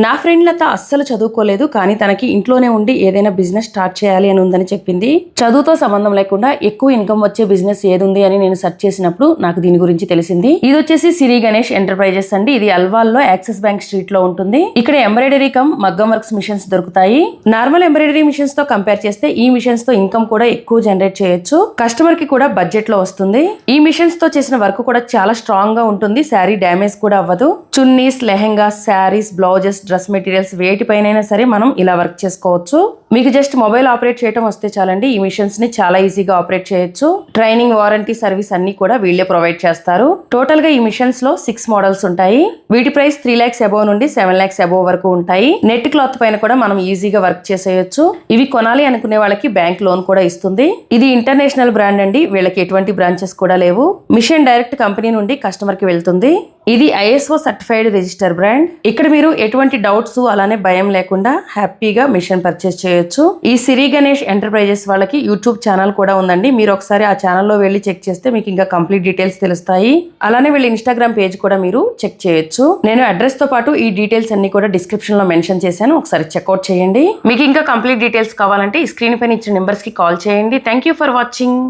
నా ఫ్రెండ్ లత అస్సలు చదువుకోలేదు, కానీ తనకి ఇంట్లోనే ఉండి ఏదైనా బిజినెస్ స్టార్ట్ చేయాలి అని ఉందని చెప్పింది. చదువుతో సంబంధం లేకుండా ఎక్కువ ఇన్కమ్ వచ్చే బిజినెస్ ఏది ఉంది అని నేను సెర్చ్ చేసినప్పుడు నాకు దీని గురించి తెలిసింది. ఇది వచ్చేసి సిరి గణేష్ ఎంటర్ప్రైజెస్ అండి. ఇది అల్వాల్లో యాక్సిస్ బ్యాంక్ స్ట్రీట్ లో ఉంటుంది. ఇక్కడ ఎంబ్రాయిడరీ కమ్ మగ్గం వర్క్స్ మిషన్స్ దొరుకుతాయి. నార్మల్ ఎంబ్రాయిడరీ మిషన్స్ తో కంపేర్ చేస్తే ఈ మిషన్స్ తో ఇన్కమ్ కూడా ఎక్కువ జనరేట్ చేయొచ్చు. కస్టమర్ కి కూడా బడ్జెట్ లో వస్తుంది. ఈ మిషన్స్ తో చేసిన వర్క్ కూడా చాలా స్ట్రాంగ్ గా ఉంటుంది. శారీ డ్యామేజ్ కూడా అవ్వదు. Chunnis, lehengas, saris, blouses, dress materials వేటిపైనైనా సరే మనం ఇలా వర్క్ చేసుకోవచ్చు. మీకు జస్ట్ మొబైల్ ఆపరేట్ చేయడం వస్తే చాలండి. ఈ మిషన్స్ ని చాలా ఈజీగా ఆపరేట్ చేయొచ్చు. ట్రైనింగ్, వారంటీ, సర్వీస్ అన్ని కూడా వీళ్ళే ప్రొవైడ్ చేస్తారు. టోటల్ గా ఈ మిషన్స్ లో 6 మోడల్స్ ఉంటాయి. వీటి ప్రైస్ 3 lakhs అబోవ్ నుండి 7 lakhs అబోవ్ వరకు ఉంటాయి. నెట్ క్లాత్ పైన కూడా మనం ఈజీగా వర్క్ చేసేయచ్చు. ఇవి కొనాలి అనుకునే వాళ్ళకి బ్యాంక్ లోన్ కూడా ఇస్తుంది. ఇది ఇంటర్నేషనల్ బ్రాండ్ అండి. వీళ్ళకి ఎటువంటి బ్రాంచెస్ కూడా లేవు. మిషన్ డైరెక్ట్ కంపెనీ నుండి కస్టమర్ కి వెళ్తుంది. ఇది ISO సర్టిఫైడ్ రిజిస్టర్ బ్రాండ్. ఇక్కడ మీరు ఎటువంటి డౌట్స్ అలానే భయం లేకుండా హ్యాపీగా మిషన్ పర్చేస్ చేయొచ్చు. ఈ సిరి గణేష్ ఎంటర్ప్రైజెస్ వాళ్ళకి యూట్యూబ్ ఛానల్ కూడా ఉందండి. మీరు ఒకసారి ఆ ఛానల్లో వెళ్ళి చెక్ చేస్తే మీకు ఇంకా కంప్లీట్ డీటెయిల్స్ తెలుస్తాయి. అలానే వీళ్ళ ఇన్స్టాగ్రామ్ పేజ్ కూడా మీరు చెక్ చేయొచ్చు. నేను అడ్రస్ తో పాటు ఈ డీటెయిల్స్ అన్ని కూడా డిస్క్రిప్షన్ లో మెన్షన్ చేశాను. ఒకసారి చెక్అవుట్ చేయండి. మీకు ఇంకా కంప్లీట్ డీటెయిల్స్ కావాలంటే ఈ స్క్రీన్ పైన ఇచ్చిన నెంబర్స్ కి కాల్ చేయండి. Thank you for watching.